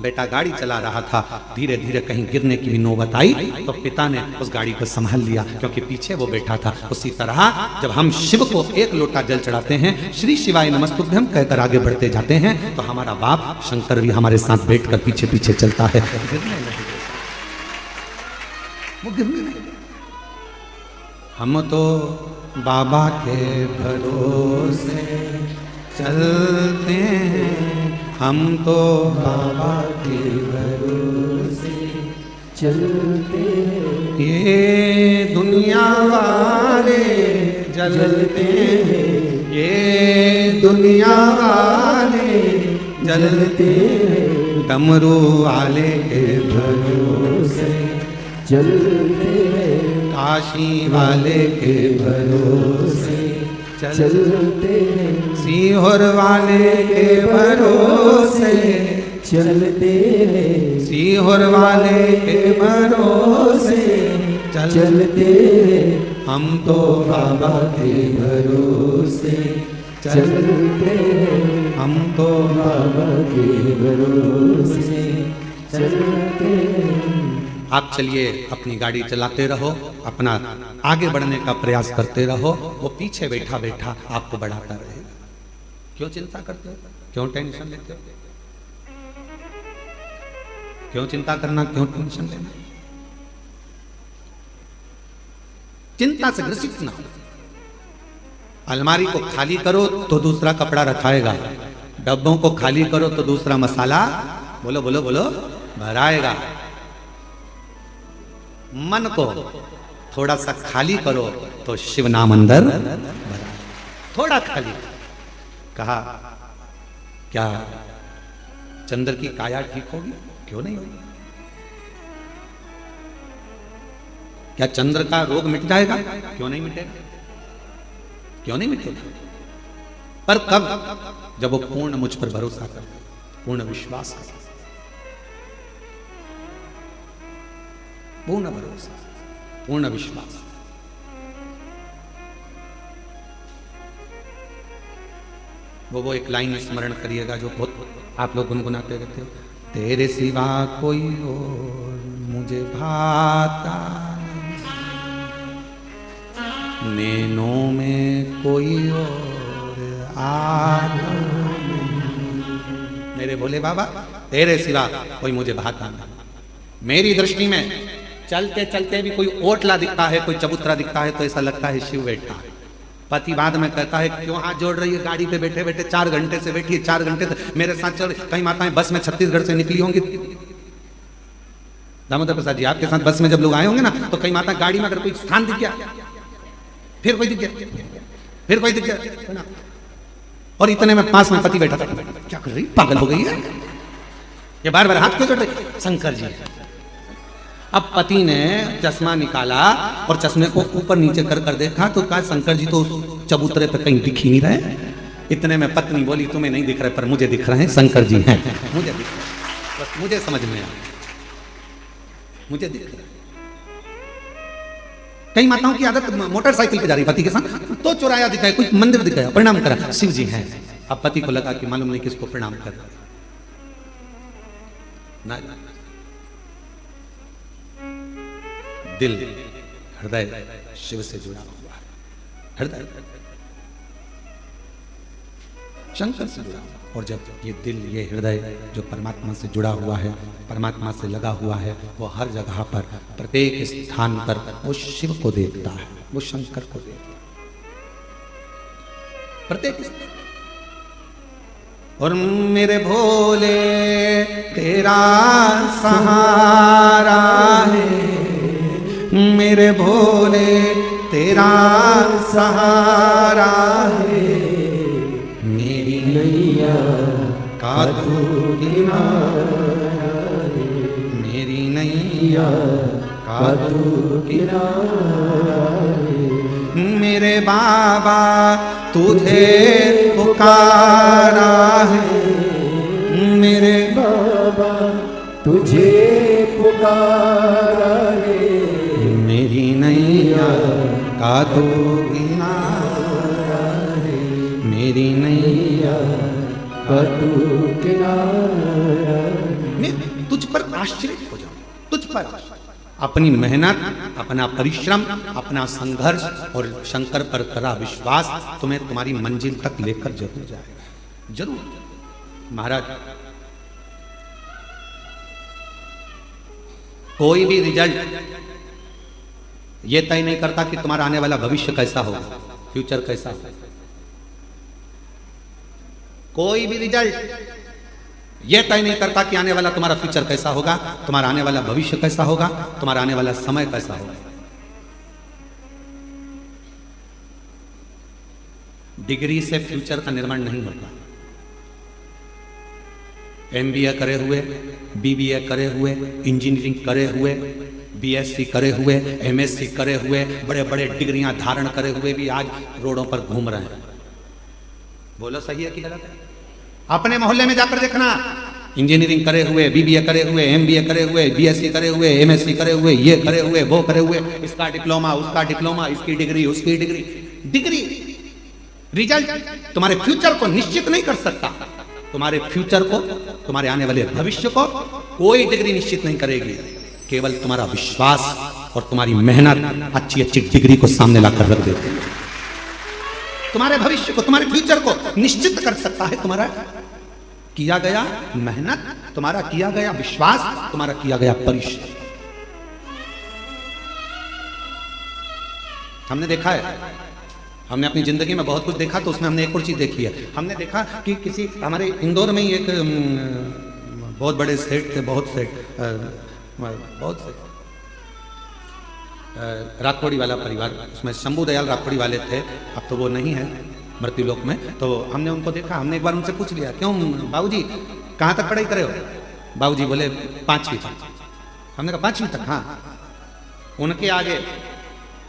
बेटा गाड़ी चला रहा था, धीरे धीरे कहीं गिरने की भी नौबत आई तो पिता ने उस गाड़ी को संभाल लिया, क्योंकि पीछे वो बैठा था। उसी तरह जब हम शिव को एक लोटा जल चढ़ाते हैं, श्री शिवाय नमस्तुभ्यम कहकर आगे बढ़ते जाते हैं, तो हमारा बाप शंकर भी हमारे साथ बैठकर पीछे पीछे चलता है। गिरने नहीं, वो गिरने नहीं। हम तो बाबा के भरोसे चलते हैं, हम तो बाबा के भरोसे चलते हैं। ये दुनिया वाले जलते हैं, ये दुनिया वाले जलते हैं, डमरू वाले के भरोसे चलते हैं, काशी वाले के भरोसे चलते हैं, सीहोर वाले के भरोसे चलते हैं, सीहोर वाले के भरोसे चलते हैं, हम तो बाबा के भरोसे चलते हैं, हम तो बाबा के भरोसे चलते हैं। आप चलिए, अपनी गाड़ी चलाते रहो, अपना आगे बढ़ने का प्रयास करते रहो, वो पीछे बैठा बैठा आपको बढ़ाता रहेगा। क्यों चिंता करते हो? क्यों टेंशन लेते हो? क्यों चिंता करना, क्यों टेंशन लेना? चिंता से ग्रसित ना हो। अलमारी को खाली करो तो दूसरा कपड़ा रखाएगा, डब्बों को खाली करो तो दूसरा मसाला बोलो बोलो बोलो भराएगा। मन को थोड़ा सा खाली करो तो शिव नाम अंदर भरा। थोड़ा खाली कहा, क्या चंद्र की काया ठीक होगी? क्यों नहीं होगी? क्या चंद्र का रोग मिट जाएगा? क्यों नहीं मिटेगा? क्यों नहीं मिटेगा? पर कब? जब वो पूर्ण मुझ पर भरोसा करे, पूर्ण विश्वास करे, पूर्ण भरोसा, पूर्ण विश्वास। वो एक लाइन स्मरण करिएगा जो बहुत आप लोग गुनगुनाते रहते हो। तेरे सिवा कोई और मुझे भाता नहीं, नैनों में कोई और आता नहीं। मेरे भोले बाबा, तेरे सिवा कोई मुझे भाता नहीं। मेरी दृष्टि में चलते चलते भी कोई ओटला दिखता है, कोई चबूतरा दिखता है तो ऐसा लगता है शिव बैठा है। पति बाद में कहता है, क्यों हाथ जोड़ रही है? गाड़ी पे बैठे बैठे 4 घंटे से बैठी है, 4 घंटे से मेरे साथ चल। कई माताएं बस में छत्तीसगढ़ से निकली होंगी, दामोदर प्रसाद जी आपके साथ बस में जब लोग आए होंगे ना, तो कई माता गाड़ी में अगर कोई स्थान दिख गया, फिर कोई दिख गया, फिर कोई दिख गया, और इतने में पास में पति बैठा था। क्या कर रही, पागल हो गई है ये? बार बार हाथ क्यों जोड़ रही? शंकर जी। अब पति ने चश्मा निकाला और चश्मे को ऊपर नीचे कर कर देखा तो कहा, शंकर जी तो चबूतरे पे कहीं दिख ही नहीं रहे। इतने में पत्नी बोली, तुम्हें नहीं दिख रहे पर मुझे दिख रहे हैं, शंकर जी हैं, मुझे दिख रहे हैं, बस मुझे समझ में आया, मुझे दिख रहा है। कई माताओं की आदत मोटरसाइकिल पे जा रही पति के साथ, तो चौराया दिखाया, कोई मंदिर दिखाया, प्रणाम करा, शिव जी हैं। अब पति को लगा कि मालूम नहीं किसको प्रणाम कर ना। दिल, हृदय शिव से जुड़ा हुआ है, हृदय शंकर से जुड़ा हुआ। और जब ये दिल, ये हृदय जो परमात्मा से जुड़ा हुआ है, परमात्मा से लगा हुआ है, वो हर जगह पर, प्रत्येक स्थान पर वो शिव को देखता है, वो शंकर को देखता है, प्रत्येक। और मेरे भोले तेरा सहारा है, मेरे भोले तेरा सहारा है, मेरी नैया का तू किनारा है, मेरी नैया का तू किनारा है। मेरे बाबा तुझे पुकारा है, मेरे बाबा तुझे पुकारा है, मेरी नैया का तू किनारा है, मेरी नैया का तू किनारा है। पर आश्चर्य हो जाऊं, तुझ पर अपनी मेहनत, अपना परिश्रम, अपना संघर्ष और शंकर पर करा विश्वास तुम्हें तुम्हारी मंजिल तक लेकर जरूर जाएगा, जरूर। महाराज, कोई भी रिजल्ट ये तय नहीं करता कि तुम्हारा आने वाला भविष्य कैसा होगा, फ्यूचर कैसा होगा। कोई भी रिजल्ट यह तय नहीं करता कि आने वाला तुम्हारा फ्यूचर कैसा होगा, तुम्हारा आने वाला भविष्य कैसा होगा, तुम्हारा आने वाला समय कैसा होगा। डिग्री से फ्यूचर का निर्माण नहीं होता। एमबीए करे हुए, बीबीए करे हुए, इंजीनियरिंग करे हुए, बीएससी करे हुए, एमएससी करे हुए, बड़े बड़े डिग्रियां धारण करे हुए भी आज रोडों पर घूम रहे हैं। बोलो सही है कि गलत है? अपने मोहल्ले में जाकर देखना, इंजीनियरिंग करे हुए, बीबीए करे हुए, एमबीए करे हुए, बीएससी करे हुए, एमएससी करे हुए, ये करे हुए, वो करे हुए, इसका डिप्लोमा, उसका डिप्लोमा, इसकी डिग्री, उसकी डिग्री। डिग्री रिजल्ट तुम्हारे फ्यूचर को निश्चित नहीं कर सकता। तुम्हारे फ्यूचर को, तुम्हारे आने वाले भविष्य को कोई डिग्री निश्चित नहीं करेगी। केवल तुम्हारा विश्वास और तुम्हारी मेहनत अच्छी अच्छी डिग्री को सामने लाकर रख देती है। तुम्हारे भविष्य को, तुम्हारे फ्यूचर को निश्चित कर सकता है तुम्हारा किया गया मेहनत, तुम्हारा किया गया विश्वास, तुम्हारा किया गया परिश्रम। हमने देखा है, हमने अपनी जिंदगी में बहुत कुछ देखा, तो उसमें हमने एक और चीज देखी है। हमने देखा कि किसी हमारे इंदौर में ही एक बहुत बड़े सेठ थे, बहुत से राठौड़ी वाला परिवार, उसमें शंभू दयाल राठौड़ी वाले थे, अब तो वो नहीं है मृत्युलोक में। तो हमने उनको देखा, हमने एक बार उनसे पूछ लिया, क्यों बाबूजी कहाँ तक पढ़ाई करे हो? बाबूजी बोले 5वीं तक। हमने कहा 5वीं तक? हाँ। उनके आगे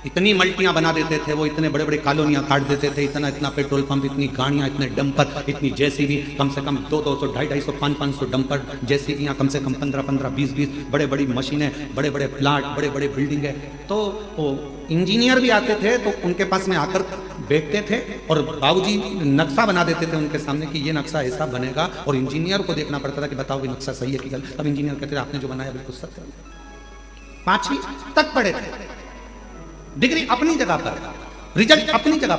इतनी मल्टियां बना देते थे वो, इतने बड़े बड़े कॉलोनियां काट देते थे, इतना इतना पेट्रोल पंप, इतनी गाड़ियां, इतने डंपर, इतनी जेसीबी, कम से कम 200, 250, 500 डंपर, जेसीबियां कम से कम 15, 20, बड़े बड़ी मशीनें, बड़े बड़े प्लांट, बड़े बड़े बिल्डिंगें। तो वो इंजीनियर भी आते थे तो उनके पास में आकर बैठते थे और बाबूजी नक्शा बना देते थे उनके सामने कि ये नक्शा ऐसा बनेगा, और इंजीनियर को देखना पड़ता था कि बताओ ये नक्शा सही है कि गलत। अब इंजीनियर कहते थे आपने जो बनाया बिल्कुल सत्य है। 5वीं तक पढ़े थे। डिग्री अपनी जगह पर, रिजल्ट अपनी जगह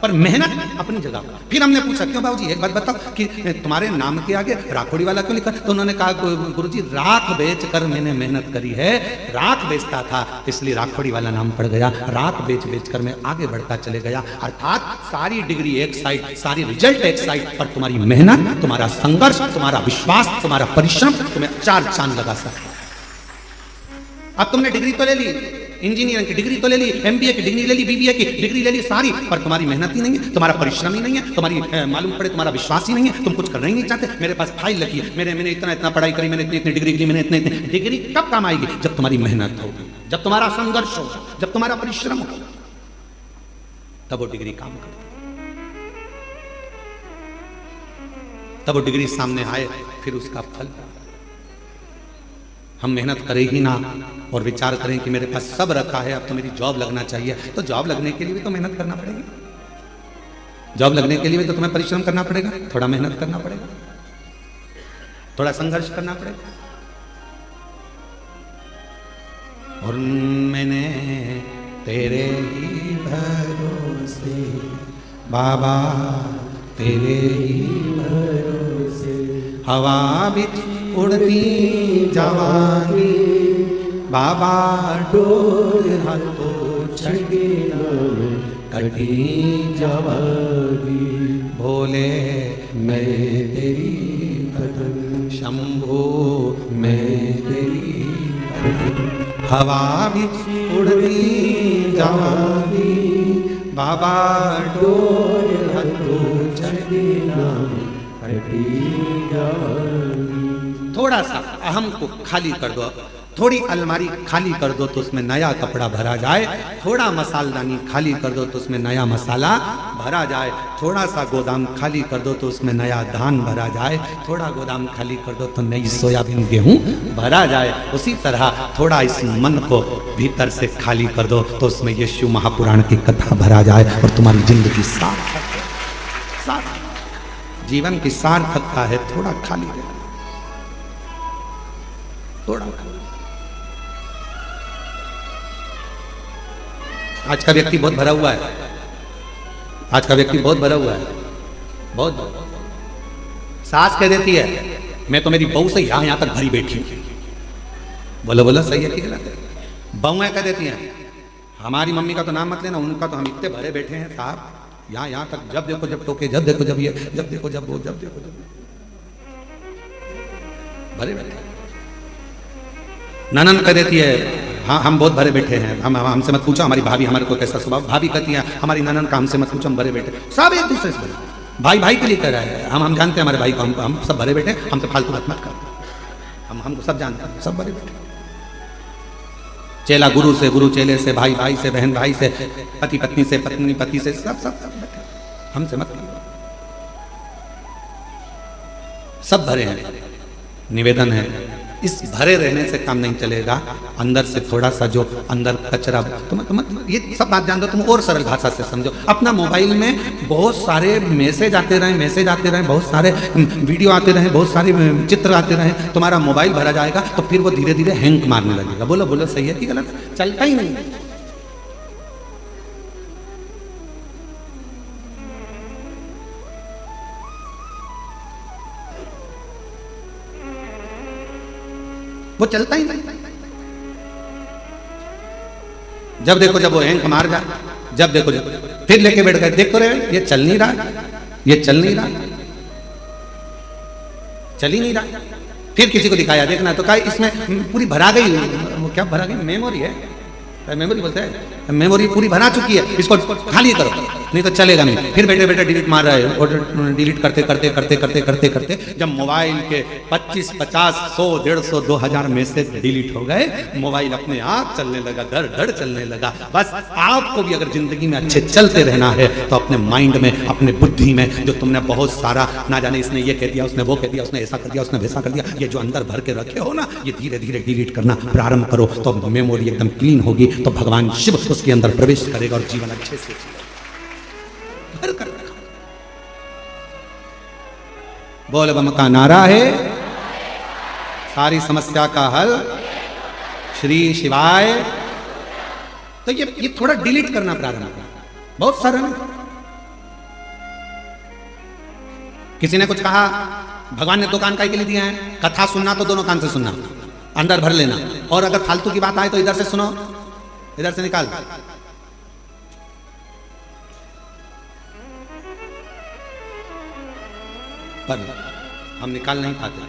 पर मेहनत अपनी जगह पर। फिर हमने पूछा, क्यों बाबूजी एक बात बताओ कि तुम्हारे नाम के आगे राठौड़ी वाला क्यों लिखा? तो उन्होंने कहा, गुरुजी राख बेचकर मैंने मेहनत करी है, राख बेचता था इसलिए राठौड़ी वाला नाम पड़ गया, राख बेच कर मैं आगे बढ़ता चले गया। अर्थात सारी डिग्री एक साइड, सारी रिजल्ट एक साइड, पर तुम्हारी मेहनत, तुम्हारा संघर्ष, तुम्हारा विश्वास, तुम्हारा परिश्रम तुम्हें 4 चांद लगा सकता है। अब तुमने डिग्री तो ले ली, इंजीनियरिंग की डिग्री तो ले ली, एमबीए की डिग्री ले ली, बीबीए की डिग्री ले ली सारी, पर तुम्हारी मेहनत ही नहीं है, तुम्हारा परिश्रम ही नहीं है, तुम्हारी मालूम पड़े तुम्हारा विश्वास ही नहीं है, तुम कुछ करना ही नहीं चाहते। मेरे पास फाइल लगी है, मैंने इतना पढ़ाई करी, मैंने इतनी डिग्री ली, मैंने इतनी डिग्री कब काम आएगी? जब तुम्हारी मेहनत होगी, जब तुम्हारा संघर्ष होगा, जब तुम्हारा परिश्रम होगा, तब वो डिग्री काम करती, तब वो डिग्री सामने आए, फिर उसका फल। हम मेहनत करें ही ना और विचार करें कि मेरे पास सब रखा है, अब तो मेरी जॉब लगना चाहिए, तो जॉब लगने के लिए भी तो मेहनत करना पड़ेगी। जॉब लगने के लिए भी तो तुम्हें परिश्रम करना पड़ेगा, थोड़ा मेहनत करना पड़ेगा, थोड़ा संघर्ष करना पड़ेगा। और मैंने तेरे ही भरोसे बाबा, तेरे ही भरोसे हवा बिच उड़ती जवानी बाबा, डोर हाथों छगे कटी जवानी, भोले मैं तेरी भजन, शंभो मैं तेरी भजन, हवा बिच उड़ती जवानी बाबा, डोर हाथों छगे कटी जवानी। थोड़ा सा अहम को खाली कर दो, थोड़ी अलमारी खाली कर दो तो उसमें नया कपड़ा भरा जाए, थोड़ा मसालदानी खाली कर दो तो उसमें नया मसाला भरा जाए, थोड़ा सा गोदाम खाली कर दो तो उसमें नया धान भरा जाए, थोड़ा गोदाम खाली कर दो तो नई सोयाबीन गेहूं भरा जाए। उसी तरह थोड़ा इस मन को भीतर से खाली कर दो तो उसमें यीशु महापुराण की कथा भरा जाए और तुम्हारी जिंदगी सार्थक, जीवन की सार्थकता है थोड़ा खाली रहे। थोड़ा। आज का व्यक्ति बहुत भरा हुआ है, आज का व्यक्ति बहुत भरा हुआ है, बहुत। सास कह देती है मैं तो मेरी बहू से यहां तक भरी बैठी हूं। बोलो बोलो सही है कि गलत है? बहुएं कह देती हैं हमारी मम्मी का तो नाम मत लेना, उनका तो हम इतने भरे बैठे हैं साहब, यहाँ तक जब देखो जब टोके, जब देखो जब ये, जब देखो जब वो, जब देखो जब भरे बैठे। ननन कह देती है हाँ हम बहुत भरे बैठे हैं, हम हमसे मत पूछो हमारी भाभी हमारे को कैसा स्वभाव। भाभी कहती है हमारी ननन का हमसे मत पूछो हम भरे बैठे। सब एक दूसरे से भरे, भाई भाई के लिए कह रहा है, हम जानते हैं हमारे भाई को, हम सब भरे बैठे, हमसे फालतू बात मत कर, हमको सब जानते हैं, सब भरे बैठे। चेला गुरु से, गुरु चेले से, भाई भाई से, बहन भाई से, पति पत्नी से, पत्नी पति से, सब सब सब बैठे, हमसे मत करिए, सब भरे हैं। निवेदन है इस भरे रहने से काम नहीं चलेगा, अंदर से थोड़ा सा जो अंदर कचरा, तुम ये सब बात जान दो, तुम और सरल भाषा से समझो। अपना मोबाइल में बहुत सारे मैसेज आते रहे, बहुत सारे वीडियो आते रहे, बहुत सारे चित्र आते रहे, तुम्हारा मोबाइल भरा जाएगा तो फिर वो धीरे धीरे हैंग मारने लगेगा। बोलो बोलो सही है कि गलत? चलता ही नहीं। वो चलता ही नहीं। जब देखो जब वो हैंग मार जाए, जब देखो जब फिर लेके बैठ गए, देख तो रहे ये चल नहीं रहा, ये चल नहीं रहा, चल ही नहीं रहा। फिर किसी को दिखाया देखना तो कहा इसमें पूरी भरा गई, वो क्या भरा गई? मेमोरी है, मेमोरी बोलते हैं, मेमोरी पूरी भरा चुकी है, इसको खाली करो नहीं तो चलेगा नहीं। फिर बैठे बैठे डिलीट मार रहा है, और डिलीट करते करते करते करते करते करते जब मोबाइल के 25, 50, 100, 150, 2000 मैसेज डिलीट हो गए, मोबाइल अपने आप चलने लगा, धड़ धड़ चलने लगा। बस आपको भी अगर जिंदगी में अच्छे चलते रहना है तो अपने माइंड में, अपने बुद्धि में जो तुमने बहुत सारा ना जाने इसने ये कह दिया, उसने वो कह दिया, उसने ऐसा कर दिया, उसने वैसा कर दिया, ये जो अंदर भर के रखे हो ना, ये धीरे धीरे डिलीट करना प्रारंभ करो तो मेमोरी एकदम क्लीन होगी, तो भगवान शिव उसके अंदर प्रवेश करेगा और जीवन अच्छे से भर कर रखा। बोल बम का नारा है, सारी समस्या का हल श्री शिवाय। तो ये थोड़ा डिलीट करना प्रारंभ करो, बहुत सारा ना। किसी ने कुछ कहा, भगवान ने 2 कान काहे के लिए दिया है? कथा सुनना तो दोनों कान से सुनना, अंदर भर लेना, और अगर फालतू की बात आए तो इधर से सुनो, इधर से निकाल। पर हम निकाल नहीं पाते।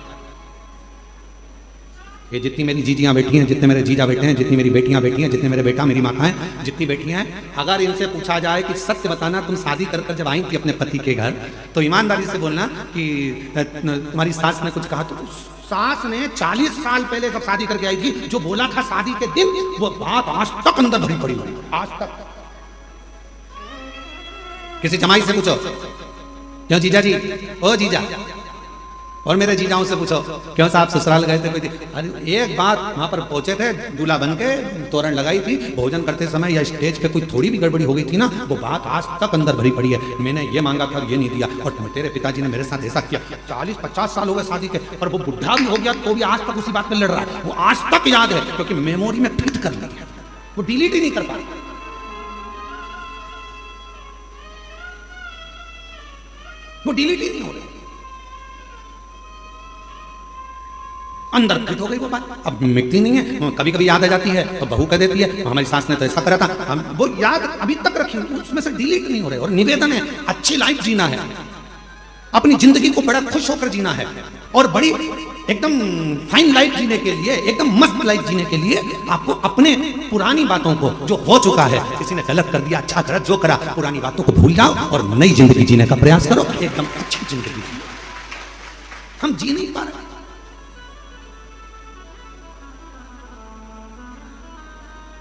ये जितनी मेरी जीजियां बैठी हैं, जितने मेरे जीजा बैठे हैं, जितनी मेरी बेटियां बैठी हैं, जितने मेरे बेटा मेरी माता हैं, जितनी बेटियां हैं, अगर इनसे पूछा जाए कि सत्य बताना, तुम शादी कर कर जब आई थी अपने पति के घर तो ईमानदारी से बोलना कि तुम्हारी सास ने कुछ कहा, तो सास ने 40 साल पहले जब शादी करके आई थी जो बोला था शादी के दिन, वो बात आज तक अंदर भरी पड़ी हुई, आज तक। किसी जमाई से पूछो, क्यों जीजा जी, ओ जीजा, और मेरे जीजाओं से पूछो क्यों साहब ससुराल गए थे कोई? अरे एक बात, वहां पर पहुंचे थे, दूल्हा बन के तोरण लगाई थी, भोजन करते समय या स्टेज पे कोई थोड़ी भी गड़बड़ी हो गई थी ना, वो बात आज तक अंदर भरी पड़ी है। मैंने ये मांगा था और ये नहीं दिया, और तेरे पिताजी ने मेरे साथ ऐसा किया। 40-50 साल हो गए शादी के, पर वो बुढ़ा भी हो गया तो भी आज तक उसी बात पे लड़ रहा है। वो आज तक याद है क्योंकि मेमोरी में फिट कर ली है, वो डिलीट ही नहीं कर पा रहा। वो डिलीट ही नहीं हो रही, अंदर फिट हो गई वो बात, अब मिटती नहीं है। कभी कभी याद आ जाती है तो बहू कह देती है हमारी सास ने तो ऐसा करा था, हम वो याद अभी तक रखी, उसमें से डिलीट नहीं हो रहे। और निवेदन है, अच्छी लाइफ जीना है, अपनी जिंदगी को बड़ा खुश होकर जीना है, और बड़ी एकदम फाइन लाइफ जीने के लिए, एकदम मस्त लाइफ जीने के लिए आपको अपने पुरानी बातों को, जो हो चुका है, किसी ने गलत कर दिया, अच्छा करा, जो करा, पुरानी बातों को भूल जाओ और नई जिंदगी जीने का प्रयास करो, एकदम अच्छी जिंदगी जियो। हम जी नहीं पा रहे।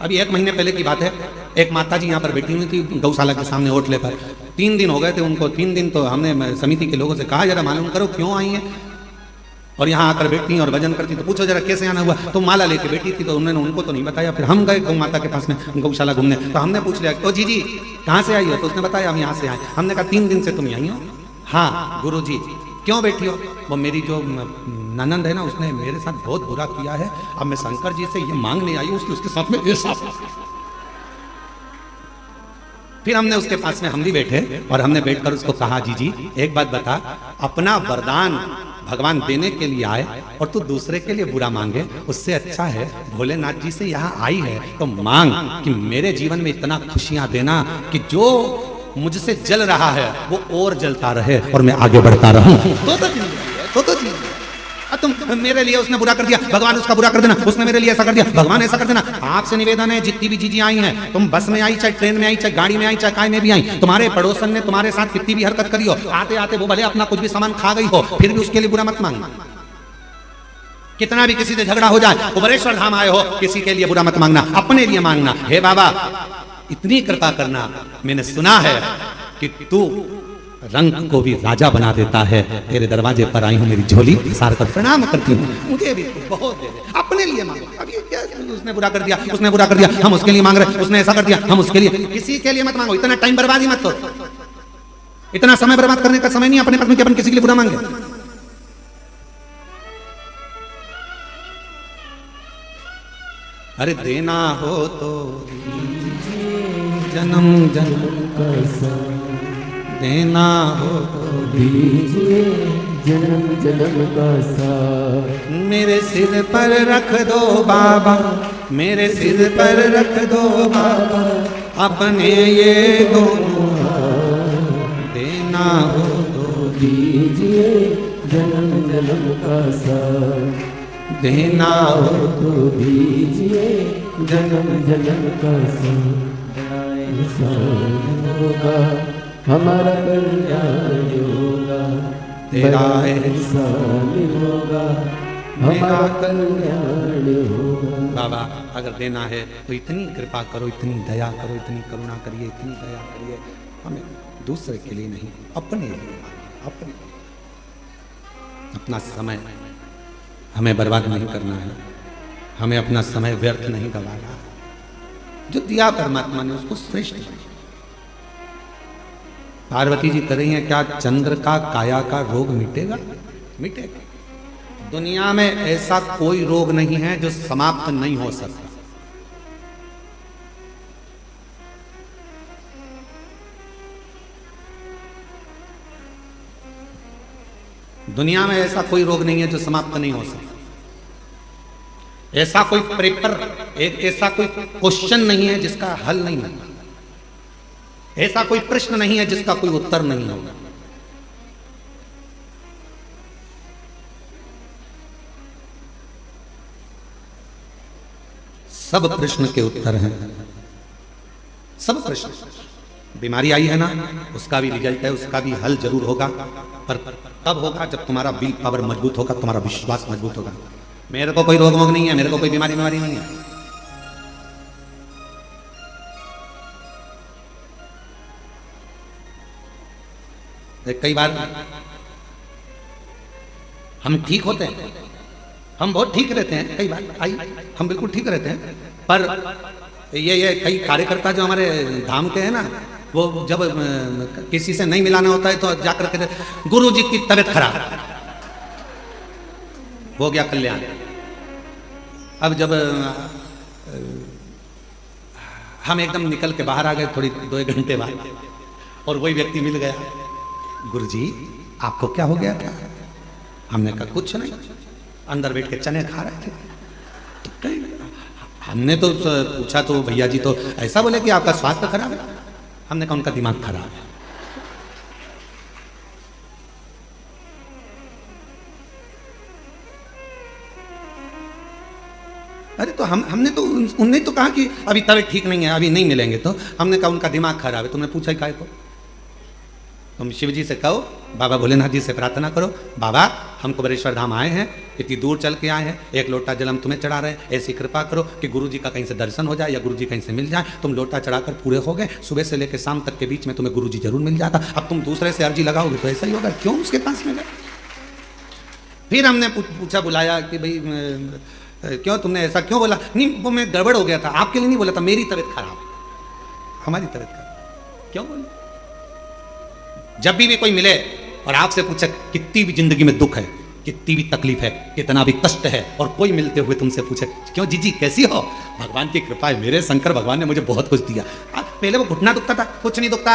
अभी 1 महीने पहले की बात है, एक माता जी यहाँ पर बैठी हुई थी गौशाला के सामने होटले पर। 3 दिन हो गए थे उनको, 3 दिन तो हमने समिति के लोगों से कहा जरा मालूम करो क्यों आई हैं, और यहाँ आकर बैठती और भजन करती, तो पूछो जरा कैसे आना हुआ। तो माला लेके बैठी थी, तो उन्होंने उनको तो नहीं बताया। फिर हम गए गौ माता के पास में गौशाला घूमने, तो हमने पूछ लिया ओ जी कहाँ से आई हो? तो उसने बताया हम यहाँ से आए। हमने कहा 3 दिन से तुम यहीं हो? हाँ गुरु जी। क्यों बैठी हो? वो मेरी जो ननंद है ना, उसने मेरे साथ बहुत बुरा किया है, अब मैं शंकर जी से ये मांगने आई हूँ उसके साथ में ये साफ। फिर हमने उसके पास में हम भी बैठे और हमने बैठकर उसको कहा, जी एक बात बता, अपना वरदान भगवान देने के लिए आए और तू दूसरे के लिए बुरा मांगे, उससे अच्छा है भोलेनाथ जी से यहाँ आई है तो मांग कि मेरे जीवन में इतना खुशियां देना कि जो मुझसे जल रहा है वो और जलता रहे और मैं आगे बढ़ता रहूं। तो तुम मेरे लिए उसने बुरा कर दिया, भगवान उसका बुरा कर देना, उसने मेरे लिए ऐसा कर दिया, भगवान ऐसा कर देना। आपसे निवेदन है, जितनी भी चीजें आई हैं, तुम बस में आई, चाहे ट्रेन में आई, चाहे गाड़ी में आई, चाहे काय में भी आई, तुम्हारे पड़ोसन ने तुम्हारे साथ कितनी भी हरकत करी हो, आते आते वो भले अपना कुछ भी सामान खा गई हो, फिर भी उसके लिए बुरा मत मांगना। कितना भी किसी से झगड़ा हो जाए, कुबेरेश्वर धाम आए हो, किसी के लिए बुरा मत मांगना, अपने लिए मांगना। हे बाबा इतनी कृपा करना, मैंने सुना है कि तू रंग को भी राजा बना देता है, तेरे दरवाजे पर आई हूं, मेरी झोली सार कर प्रणाम करती हूँ, मुझे भी बहुत दे दे, अपने लिए मांगो। अभी क्या, उसने बुरा कर दिया, उसने बुरा कर दिया, हम उसके लिए मांग रहे, उसने ऐसा कर दिया, हम उसके लिए, किसी के लिए मत मांगो। इतना टाइम बर्बाद ही मत करो, इतना समय बर्बाद करने का समय नहीं अपने पत्नी के, अपन किसी के लिए बुरा मांगे। अरे देना हो तो जन्म जन्म का, देना हो तो दीजिए जन्म जन्म का साथ। मेरे सिर पर रख दो बाबा, मेरे सिर पर रख दो बाबा, अपने ये दोनों देना हो तो दीजिए जन्म जन्म का साथ। देना हो तो दीजिए जन्म जन्म का साथ होगा, हमारा कल्याण होगा, तेरा एहसान होगा, हमारा कल्याण होगा। बाबा अगर देना है तो इतनी कृपा करो, इतनी दया करो, इतनी करुणा करिए, इतनी दया करिए, हमें दूसरे के लिए नहीं, अपने लिए, अपने अपना समय हमें बर्बाद नहीं करना है, हमें अपना समय व्यर्थ नहीं गवाना। जो दिया परमात्मा ने उसको श्रेष्ठ बनाया। पार्वती जी कह रही हैं, क्या चंद्र का काया का रोग मिटेगा? मिटेगा। दुनिया में ऐसा कोई रोग नहीं है जो समाप्त नहीं हो सकता। दुनिया में ऐसा कोई रोग नहीं है जो समाप्त नहीं हो सकता। ऐसा कोई पेपर, ऐसा कोई क्वेश्चन नहीं है जिसका हल नहीं होगा। ऐसा कोई प्रश्न नहीं है जिसका कोई उत्तर नहीं होगा। सब प्रश्न के उत्तर हैं, सब प्रश्न। बीमारी आई है ना, उसका भी रिजल्ट है, उसका भी हल जरूर होगा, पर तब होगा जब तुम्हारा विल पावर मजबूत होगा, तुम्हारा विश्वास मजबूत होगा। मेरे को कोई रोग वोग नहीं है, मेरे को कोई बीमारी नहीं है। कई बार हम ठीक होते हैं, हम बहुत ठीक रहते हैं, कई बार हम बिल्कुल ठीक रहते हैं, पर ये कई कार्यकर्ता जो हमारे धाम के हैं ना, वो जब किसी से नहीं मिलाना होता है तो जाकर कहते गुरु जी की तबीयत खराब, हो गया कल्याण। अब जब हम एकदम निकल के बाहर आ गए थोड़ी 2 घंटे बाद, और वही व्यक्ति मिल गया, गुरु जी आपको क्या हो गया था? हमने कहा कुछ नहीं, अंदर बैठ के चने खा रहे थे। तो हमने तो पूछा तो भैया जी तो ऐसा बोले कि आपका स्वास्थ्य खराब है। हमने कहा उनका दिमाग खराब है। अरे तो हमने तो उनने तो कहा कि अभी तबीयत ठीक नहीं है, अभी नहीं मिलेंगे। तो हमने कहा उनका दिमाग खराब है। तुमने पूछा काय को? तुम शिव जी से कहो, बाबा भोलेनाथ जी से प्रार्थना करो, बाबा हम कुबेरेश्वर धाम आए हैं, इतनी दूर चल के आए हैं, 1 लोटा जल हम तुम्हें चढ़ा रहे हैं, ऐसी कृपा करो कि गुरु जी का कहीं से दर्शन हो जाए या गुरु जी कहीं से मिल जाए। तुम लोटा चढ़ाकर पूरे हो गए, सुबह से लेकर शाम तक के बीच में तुम्हें गुरु जी जरूर मिल जाता। अब तुम दूसरे से अर्जी लगाओगे तो ऐसा ही होगा, क्यों उसके पास में गए? फिर हमने पूछा, बुलाया कि भाई क्यों तुमने ऐसा क्यों बोला? नहीं वो मैं गड़बड़ हो गया था, आपके लिए नहीं बोला था, मेरी तबीयत खराब है, हमारी तबीयत खराब। क्यों बोले? जब भी कोई मिले और आपसे पूछे कितनी भी जिंदगी में दुख है, कितनी भी तकलीफ है, कितना भी कष्ट है, और कोई मिलते हुए तुमसे पूछे क्यों जीजी कैसी हो, भगवान की कृपा है, मेरे शंकर भगवान ने मुझे बहुत कुछ दिया। पहले वो घुटना दुखता था, कुछ नहीं दुखता,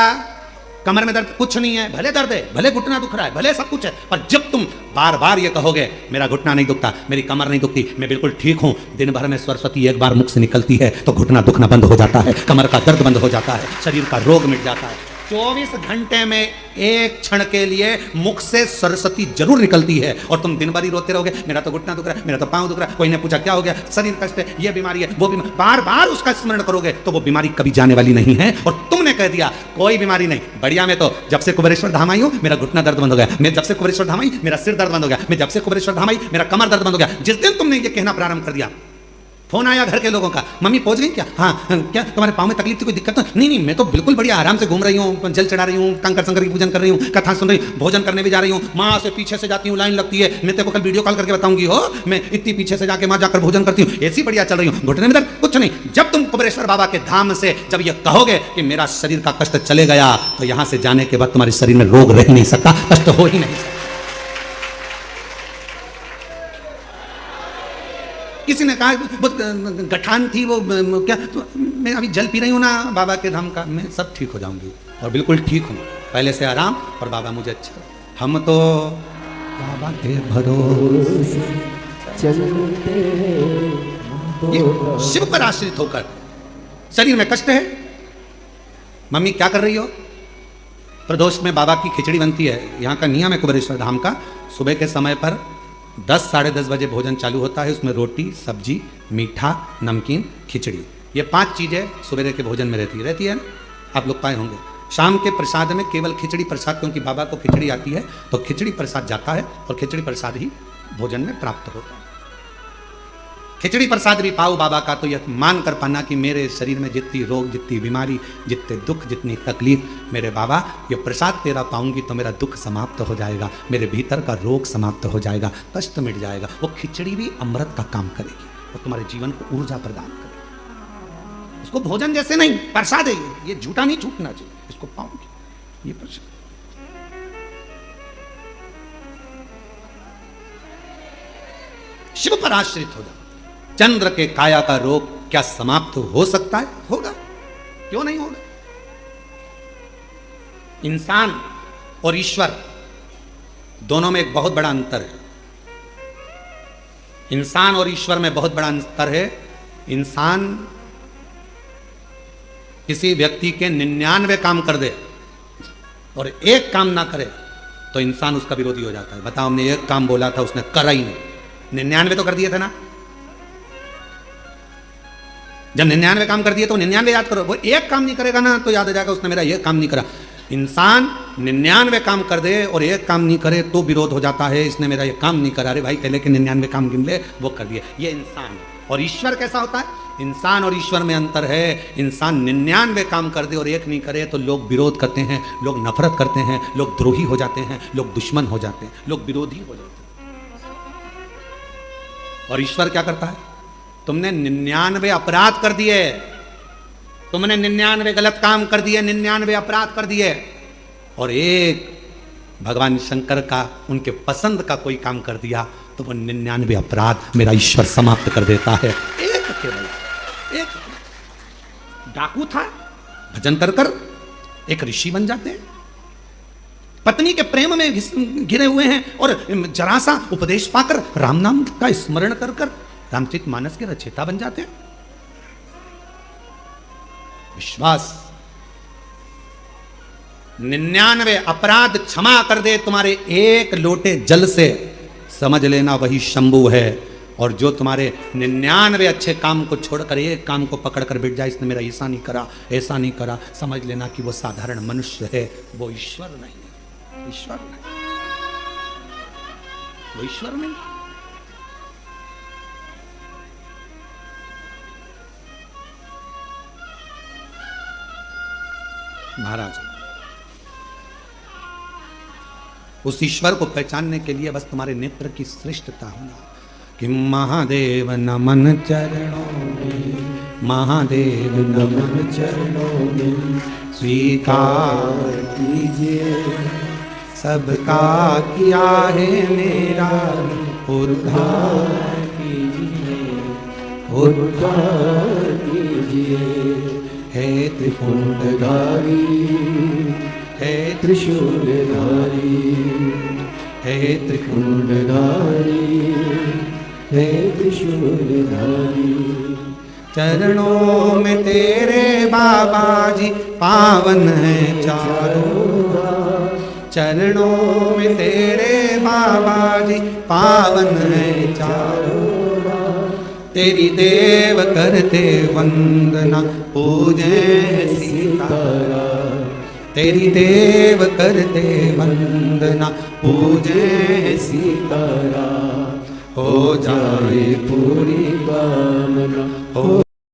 कमर में दर्द कुछ नहीं है, भले दर्द है, भले घुटना दुख रहा है, भले सब कुछ है, पर जब तुम बार बार ये कहोगे मेरा घुटना नहीं दुखता, मेरी कमर नहीं दुखती, मैं बिल्कुल ठीक हूं, दिन भर में सरस्वती एक बार मुख से निकलती है तो घुटना दुखना बंद हो जाता है, कमर का दर्द बंद हो जाता है, शरीर का रोग मिट जाता है। 24 घंटे में एक क्षण के लिए मुख से सरस्वती जरूर निकलती है, और तुम दिन भर ही रोते रहोगे मेरा तो घुटना दुख रहा है, मेरा तो पांव दुख रहा है, कोई ने पूछा क्या हो गया, शरीर कष्ट है, ये बीमारी है, वो बीमारी, बार बार उसका स्मरण करोगे तो वो बीमारी कभी जाने वाली नहीं है। और तुमने कह दिया कोई बीमारी नहीं, बढ़िया, मैं तो जब से कुबेरेश्वर धाम आई हूं मेरा घुटना दर्द बंद हो गया, मैं जब से कुबेरेश्वर धाम आई मेरा सिर दर्द बंद हो गया, मैं जब से कुबेरेश्वर धाम आई मेरा कमर दर्द बंद हो गया। जिस दिन तुमने ये कहना प्रारंभ कर दिया, फोन आया घर के लोगों का, मम्मी पहुंच गई क्या, हाँ क्या तुम्हारे पाँव में तकलीफ थी, कोई दिक्कत तो नहीं, मैं तो बिल्कुल बढ़िया आराम से घूम रही हूँ, जल चढ़ा रही हूँ, कंकर शंकर की पूजन कर रही हूँ, कथा सुन रही हूँ, भोजन करने भी जा रही हूँ, माँ से पीछे से जाती हूँ, लाइन लगती है, मैं तेरे को कल वीडियो कॉल करके बताऊंगी हो, मैं इतनी पीछे से जाके माँ जाकर भोजन करती हूँ, ऐसी बढ़िया चल रही हूँ, घुटने में दर्द कुछ नहीं। जब तुम कुबेरेश्वर बाबा के धाम से जब ये कहोगे कि मेरा शरीर का कष्ट चले गया, तो यहाँ से जाने के बाद तुम्हारे शरीर में रोग रह नहीं सकता, कष्ट हो ही नहीं सकता। किसी ने कहा गठान थी वो क्या, मैं अभी जल पी रही हूँ ना बाबा के धाम का, मैं सब ठीक हो जाऊंगी, और बिल्कुल ठीक हूँ, पहले से आराम, और बाबा मुझे अच्छा, हम तो बाबा के भरोसे चलते ये शिव पर आश्रित होकर। शरीर में कष्ट है, मम्मी क्या कर रही हो, प्रदोष में बाबा की खिचड़ी बनती है, यहाँ का नियम है कुबेरेश्वर धाम का, सुबह के समय पर 10 साढ़े 10 बजे भोजन चालू होता है, उसमें रोटी सब्जी मीठा नमकीन खिचड़ी, ये 5 चीज़ें सुबह के भोजन में रहती है ना, आप लोग पाए होंगे। शाम के प्रसाद में केवल खिचड़ी प्रसाद, क्योंकि बाबा को खिचड़ी आती है तो खिचड़ी प्रसाद जाता है, और खिचड़ी प्रसाद ही भोजन में प्राप्त होता है। खिचड़ी प्रसाद भी पाओ बाबा का, तो यह मान कर पाना कि मेरे शरीर में जितनी रोग, जितनी बीमारी, जितने दुख, जितनी तकलीफ, मेरे बाबा ये प्रसाद तेरा पाऊंगी तो मेरा दुख समाप्त हो जाएगा, मेरे भीतर का रोग समाप्त हो जाएगा, कष्ट मिट जाएगा। वो खिचड़ी भी अमृत का काम करेगी, वो तुम्हारे जीवन को ऊर्जा प्रदान करेगी। इसको भोजन जैसे नहीं, प्रसाद है ये झूठा नहीं छूटना चाहिए, इसको पाऊंगी, ये प्रसाद। शिव पर आश्रित हो जाओ। चंद्र के काया का रोग क्या समाप्त हो सकता है? होगा, क्यों नहीं होगा। इंसान और ईश्वर दोनों में एक बहुत बड़ा अंतर है। इंसान और ईश्वर में बहुत बड़ा अंतर है। इंसान किसी व्यक्ति के 99 काम कर दे और एक काम ना करे तो इंसान उसका विरोधी हो जाता है। बताओ, हमने एक काम बोला था, उसने करा ही नहीं। 99 तो कर दिए थे ना। जब 99 काम कर दिए तो 99 याद करो। वो एक काम नहीं करेगा ना तो याद आ जाएगा उसने मेरा ये काम नहीं करा। इंसान 99 काम कर दे और एक काम नहीं करे तो विरोध हो जाता है, इसने मेरा ये काम नहीं करा। अरे भाई, पहले के 99 काम गिन ले, वो कर दिए। ये इंसान है। और ईश्वर कैसा होता है? इंसान और ईश्वर में अंतर है। इंसान 99 काम कर दे और एक नहीं करे तो लोग विरोध करते हैं, लोग नफरत करते हैं, लोग द्रोही हो जाते हैं, लोग दुश्मन हो जाते हैं, लोग विरोधी हो जाते हैं। और ईश्वर क्या करता है? तुमने 99 अपराध कर दिए, तुमने 99 गलत काम कर दिए, 99 अपराध कर दिए, और एक भगवान शंकर का, उनके पसंद का कोई काम कर दिया तो वो 99 अपराध मेरा ईश्वर समाप्त कर देता है। एक केवल एक डाकू था, भजन कर कर एक ऋषि बन जाते हैं। पत्नी के प्रेम में घिरे हुए हैं और जरा सा उपदेश पाकर राम नाम का स्मरण कर कर रामचरितमानस के रचयिता बन जाते हैं। विश्वास 99 अपराध क्षमा कर दे तुम्हारे एक लोटे जल से, समझ लेना वही शंभु है। और जो तुम्हारे 99 अच्छे काम को छोड़कर एक काम को पकड़कर बैठ जाए, इसने मेरा ऐसा नहीं करा, ऐसा नहीं करा, समझ लेना कि वो साधारण मनुष्य है, वो ईश्वर नहीं है। ईश्वर नहीं, वो ईश्वर नहीं। महाराज, उस ईश्वर को पहचानने के लिए बस तुम्हारे नेत्र की श्रेष्ठता होना कि महादेव नमन चरणों में, महादेव नमन चरणों में, स्वीकार कीजिए सबका किया है मेरा उद्धार कीजिए, उद्धार कीजिए। है त्रिपुंडधारी, है त्रिशूलधारी, है त्रिपुंडधारी, है त्रिशूलधारी। चरणों में तेरे बाबा जी पावन है चारों, चरणों में तेरे बाबा जी पावन है चारों। तेरी देव करते वंदना पूजे सीताराम, तेरी देव करते वंदना पूजे सीताराम। हो जाए पूरी कामना, हो